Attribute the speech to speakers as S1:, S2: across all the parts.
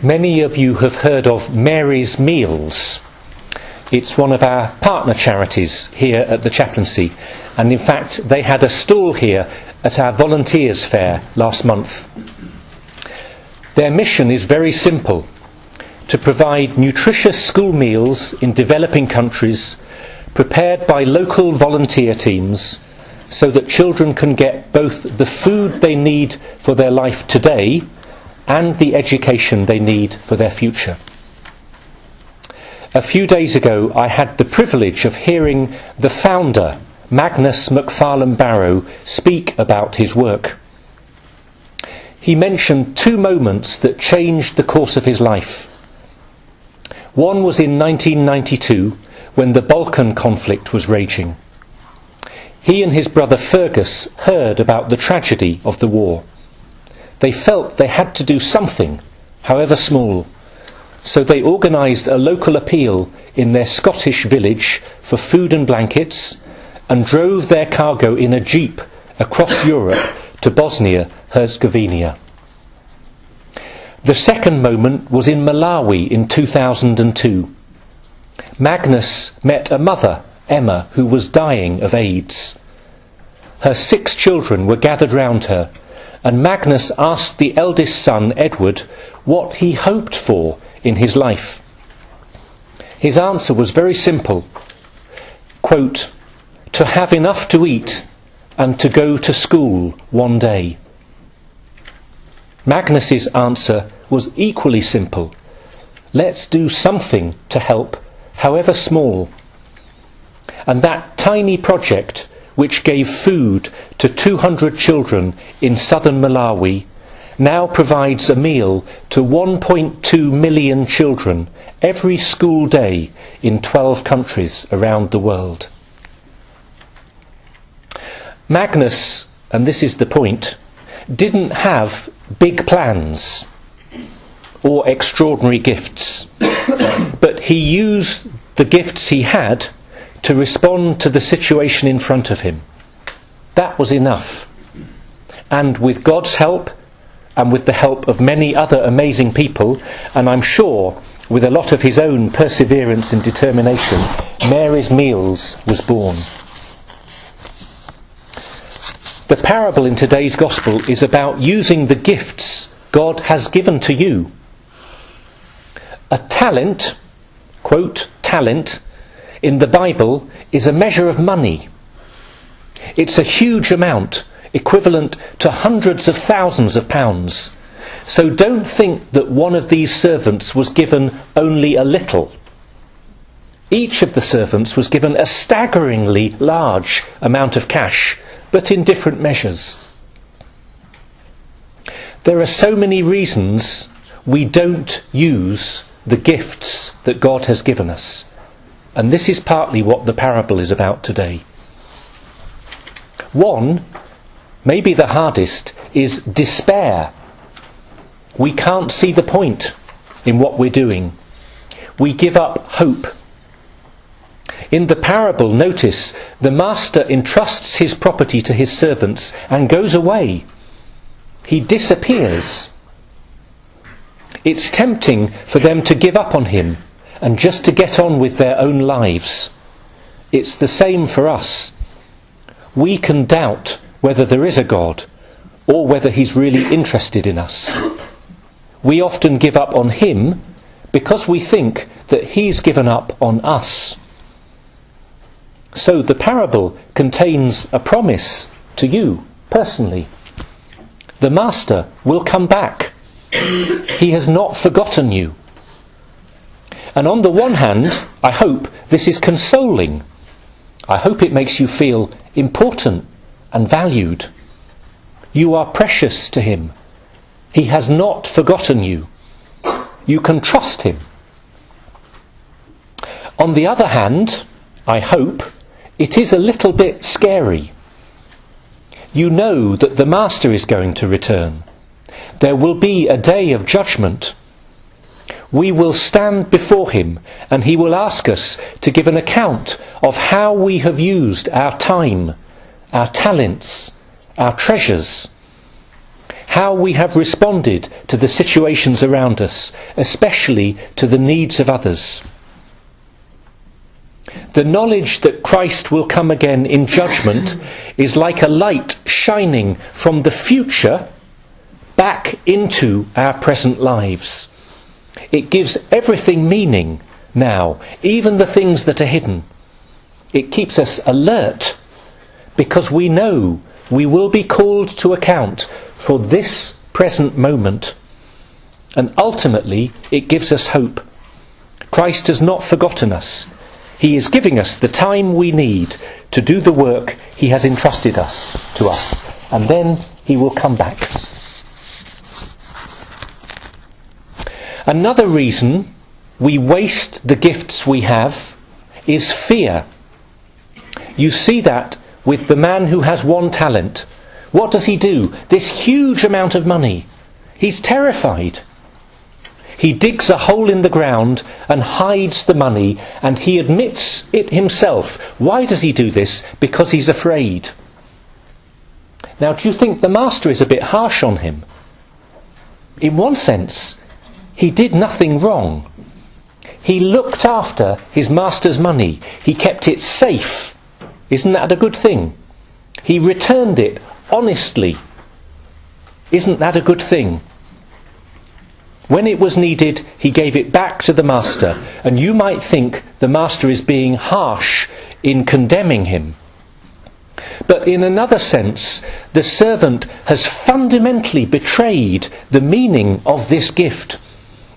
S1: Many of you have heard of Mary's Meals. It's one of our partner charities here at the chaplaincy, and in fact they had a stall here at our volunteers fair last month. Their mission is very simple: to provide nutritious school meals in developing countries prepared by local volunteer teams so that children can get both the food they need for their life today and the education they need for their future. A few days ago I had the privilege of hearing the founder, Magnus MacFarlane Barrow, speak about his work. He mentioned two moments that changed the course of his life. One was in 1992, when the Balkan conflict was raging. He and his brother Fergus heard about the tragedy of the war. They felt they had to do something, however small, so they organised a local appeal in their Scottish village for food and blankets and drove their cargo in a jeep across Europe to Bosnia-Herzegovina. The second moment was in Malawi in 2002. Magnus met a mother, Emma, who was dying of AIDS. Her 6 children were gathered round her, and Magnus asked the eldest son, Edward, what he hoped for in his life. His answer was very simple, quote, "To have enough to eat and to go to school one day." Magnus's answer was equally simple: let's do something to help, however small. And that tiny project, which gave food to 200 children in southern Malawi, now provides a meal to 1.2 million children every school day in 12 countries around the world. Magnus, and this is the point, didn't have big plans or extraordinary gifts, but he used the gifts he had to respond to the situation in front of him. That was enough. And with God's help, and with the help of many other amazing people, and I'm sure with a lot of his own perseverance and determination, Mary's Meals was born. The parable in today's Gospel is about using the gifts God has given to you. A talent, quote, talent, in the Bible is a measure of money. It's a huge amount, equivalent to hundreds of thousands of pounds. So don't think that one of these servants was given only a little. Each of the servants was given a staggeringly large amount of cash, but in different measures. There are so many reasons we don't use the gifts that God has given us. And this is partly what the parable is about today. One, maybe the hardest, is despair. We can't see the point in what we're doing. We give up hope. In the parable, notice, the master entrusts his property to his servants and goes away. He disappears. It's tempting for them to give up on him and just to get on with their own lives. It's the same for us. We can doubt whether there is a God or whether he's really interested in us. We often give up on him because we think that he's given up on us. So the parable contains a promise to you personally. The master will come back. He has not forgotten you. And on the one hand, I hope this is consoling. I hope it makes you feel important and valued. You are precious to him. He has not forgotten you. You can trust him. On the other hand, I hope it is a little bit scary. You know that the master is going to return. There will be a day of judgment. We will stand before him and he will ask us to give an account of how we have used our time, our talents, our treasures. how we have responded to the situations around us, especially to the needs of others. The knowledge that Christ will come again in judgment is like a light shining from the future back into our present lives. It gives everything meaning now, even the things that are hidden. It keeps us alert because we know we will be called to account for this present moment. And ultimately, it gives us hope. Christ has not forgotten us. He is giving us the time we need to do the work he has entrusted to us. And then he will come back. Another reason we waste the gifts we have is fear. You see that with the man who has 1 talent. What does he do? This huge amount of money. He's terrified. He digs a hole in the ground and hides the money, and he admits it himself. Why does he do this? Because he's afraid. Now, do you think the master is a bit harsh on him? In one sense, he did nothing wrong. He looked after his master's money. He kept it safe. Isn't that a good thing? He returned it honestly. Isn't that a good thing? When it was needed, he gave it back to the master. And you might think the master is being harsh in condemning him. But in another sense, the servant has fundamentally betrayed the meaning of this gift.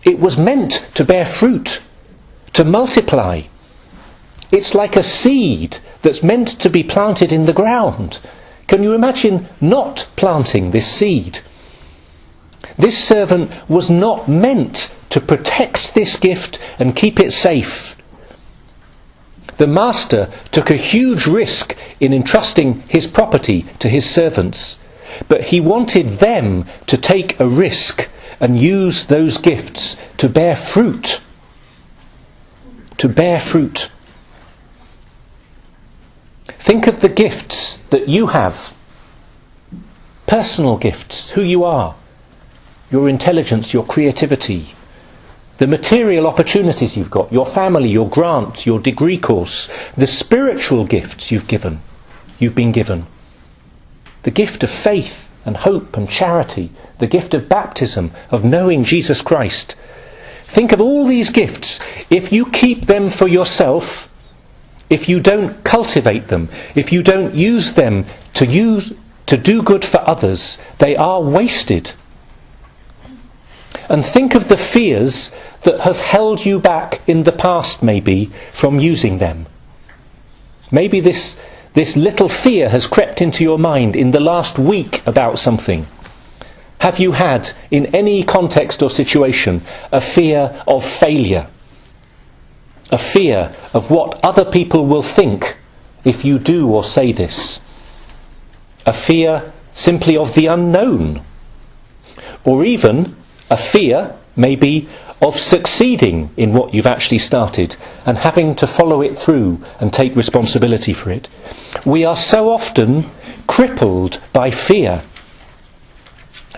S1: It was meant to bear fruit, to multiply. It's like a seed that's meant to be planted in the ground. Can you imagine not planting this seed? This servant was not meant to protect this gift and keep it safe. The master took a huge risk in entrusting his property to his servants, but he wanted them to take a risk and use those gifts to bear fruit. To bear fruit. Think of the gifts that you have. Personal gifts, who you are, your intelligence, your creativity, the material opportunities you've got, your family, your grant, your degree course, the spiritual gifts you've been given, the gift of faith and hope and charity, the gift of baptism, of knowing Jesus Christ. Think of all these gifts. If you keep them for yourself, if you don't cultivate them, if you don't use them to do good for others, they are wasted. And think of the fears that have held you back in the past, maybe, from using them. Maybe this little fear has crept into your mind in the last week about something. Have you had, in any context or situation, a fear of failure? A fear of what other people will think if you do or say this? A fear simply of the unknown? Or even a fear, maybe, of succeeding in what you've actually started and having to follow it through and take responsibility for it. We are so often crippled by fear.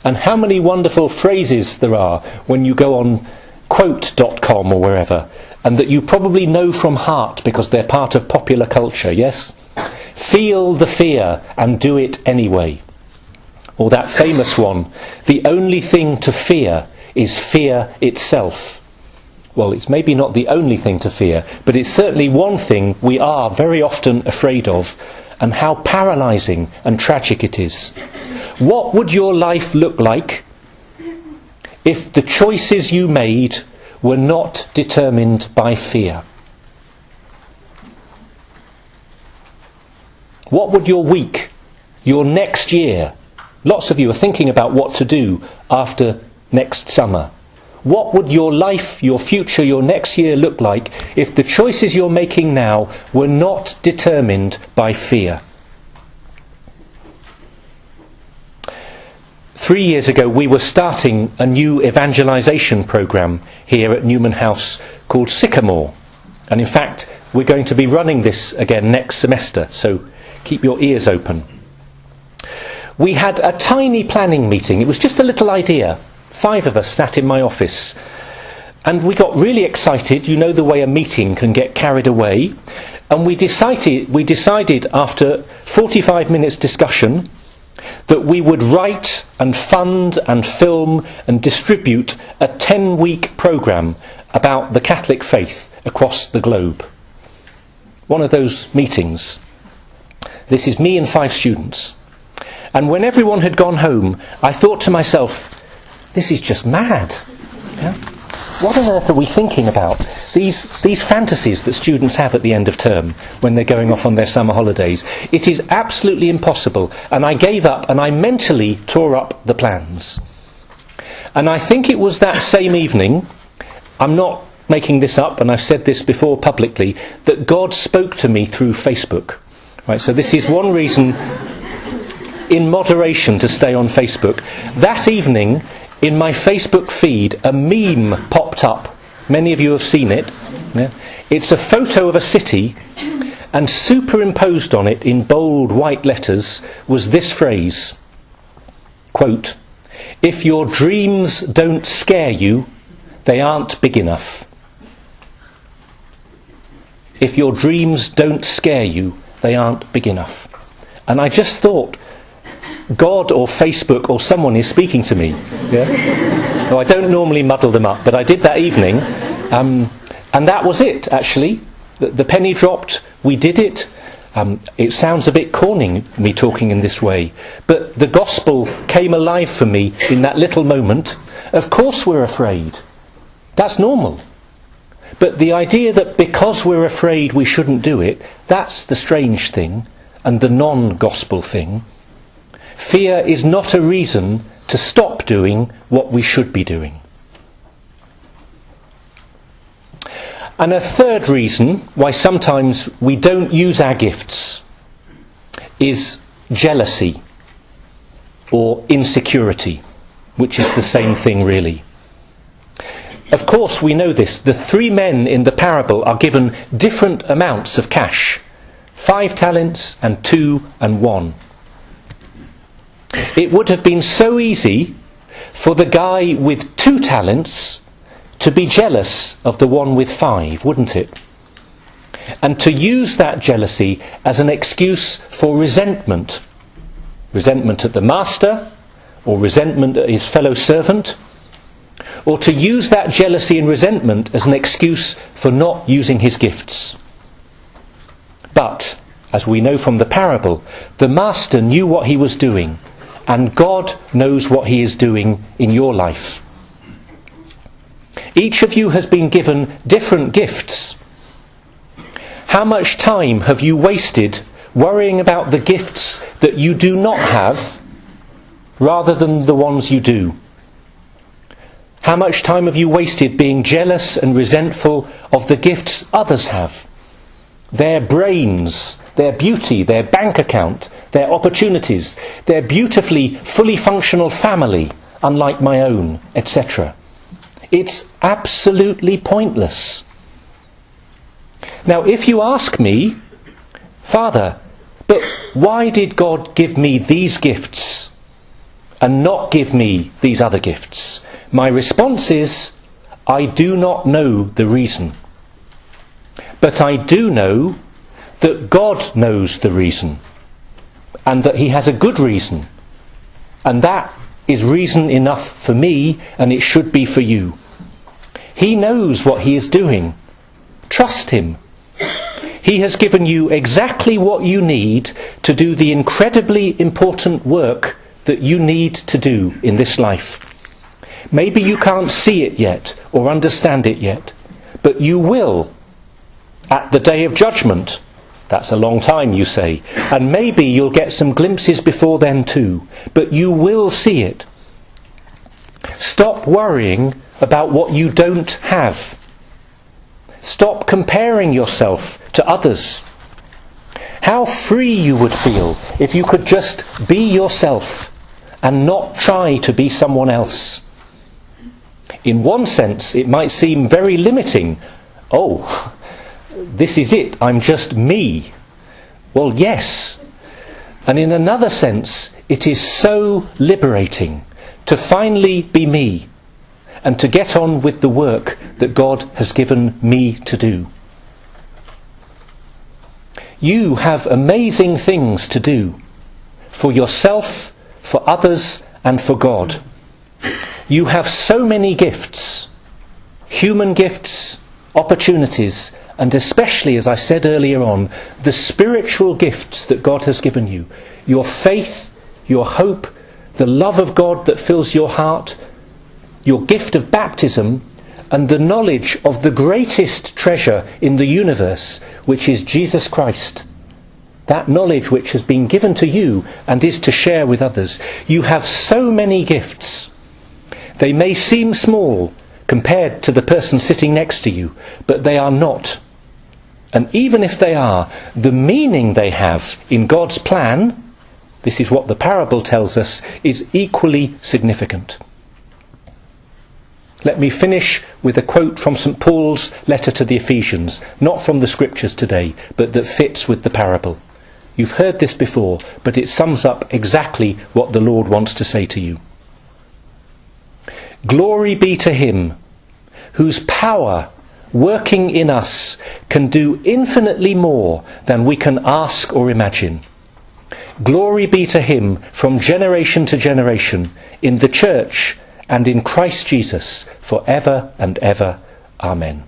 S1: And how many wonderful phrases there are when you go on quote.com or wherever, and that you probably know from heart because they're part of popular culture, yes? Feel the fear and do it anyway. Or that famous one, the only thing to fear is fear itself. Well, it's maybe not the only thing to fear, but it's certainly one thing we are very often afraid of, and how paralysing and tragic it is. What would your life look like if the choices you made were not determined by fear? What would your week, your next year, lots of you are thinking about what to do after next summer. What would your life, your future, your next year look like if the choices you're making now were not determined by fear? 3 years ago we were starting a new evangelisation programme here at Newman House called Sycamore. And in fact we're going to be running this again next semester, so keep your ears open. we had a tiny planning meeting. It was just a little idea. 5 of us sat in my office. And we got really excited. You know the way a meeting can get carried away. And we decided after 45 minutes discussion that we would write and fund and film and distribute a 10-week programme about the Catholic faith across the globe. One of those meetings. This is me and 5 students. And when everyone had gone home, I thought to myself, this is just mad. Yeah? What on earth are we thinking about? These fantasies that students have at the end of term when they're going off on their summer holidays. It is absolutely impossible. And I gave up and I mentally tore up the plans. And I think it was that same evening, I'm not making this up and I've said this before publicly, that God spoke to me through Facebook. Right, so this is one reason in moderation to stay on Facebook. That evening, in my Facebook feed, a meme popped up. Many of you have seen it. Yeah? It's a photo of a city, and superimposed on it in bold white letters was this phrase, quote, "If your dreams don't scare you, they aren't big enough." If your dreams don't scare you, they aren't big enough. And I just thought, God or Facebook or someone is speaking to me. Yeah? No, I don't normally muddle them up, but I did that evening, and that was it, actually. The penny dropped, we did it. It sounds a bit corny, me talking in this way, but the gospel came alive for me in that little moment. Of course we're afraid. That's normal. But the idea that because we're afraid we shouldn't do it, that's the strange thing, and the non-gospel thing. Fear is not a reason to stop doing what we should be doing. And a third reason why sometimes we don't use our gifts is jealousy or insecurity, which is the same thing really. Of course we know this. The 3 men in the parable are given different amounts of cash. 5 talents and 2 and 1. It would have been so easy for the guy with 2 talents to be jealous of the one with 5, wouldn't it? And to use that jealousy as an excuse for resentment. Resentment at the master, or resentment at his fellow servant, or to use that jealousy and resentment as an excuse for not using his gifts. But, as we know from the parable, the master knew what he was doing. And God knows what he is doing in your life. Each of you has been given different gifts. How much time have you wasted worrying about the gifts that you do not have rather than the ones you do? How much time have you wasted being jealous and resentful of the gifts others have? Their brains, their beauty, their bank account, their opportunities, their beautifully, fully functional family, unlike my own, etc. It's absolutely pointless. Now, if you ask me, Father, but why did God give me these gifts and not give me these other gifts? My response is, I do not know the reason. But I do know that God knows the reason, and that he has a good reason, and that is reason enough for me, and it should be for you. He knows what he is doing. Trust him. He has given you exactly what you need to do the incredibly important work that you need to do in this life. Maybe you can't see it yet or understand it yet, but you will at the day of judgment. That's a long time, you say, and maybe you'll get some glimpses before then too, but you will see it. Stop worrying about what you don't have. Stop comparing yourself to others. How free you would feel if you could just be yourself and not try to be someone else. In one sense, it might seem very limiting. Oh, this is it, I'm just me. Well, yes, And in another sense, it is so liberating to finally be me and to get on with the work that God has given me to do. You have amazing things to do for yourself, for others, and for God. You have so many gifts, human gifts, opportunities, and especially, as I said earlier on, the spiritual gifts that God has given you. Your faith, your hope, the love of God that fills your heart, your gift of baptism, and the knowledge of the greatest treasure in the universe, which is Jesus Christ. That knowledge which has been given to you and is to share with others. You have so many gifts. They may seem small compared to the person sitting next to you, but they are not. And even if they are, the meaning they have in God's plan, this is what the parable tells us, is equally significant. Let me finish with a quote from St. Paul's letter to the Ephesians, not from the scriptures today, but that fits with the parable. You've heard this before, but it sums up exactly what the Lord wants to say to you. Glory be to him whose power working in us can do infinitely more than we can ask or imagine. Glory be to him from generation to generation in the church and in Christ Jesus for ever and ever. Amen.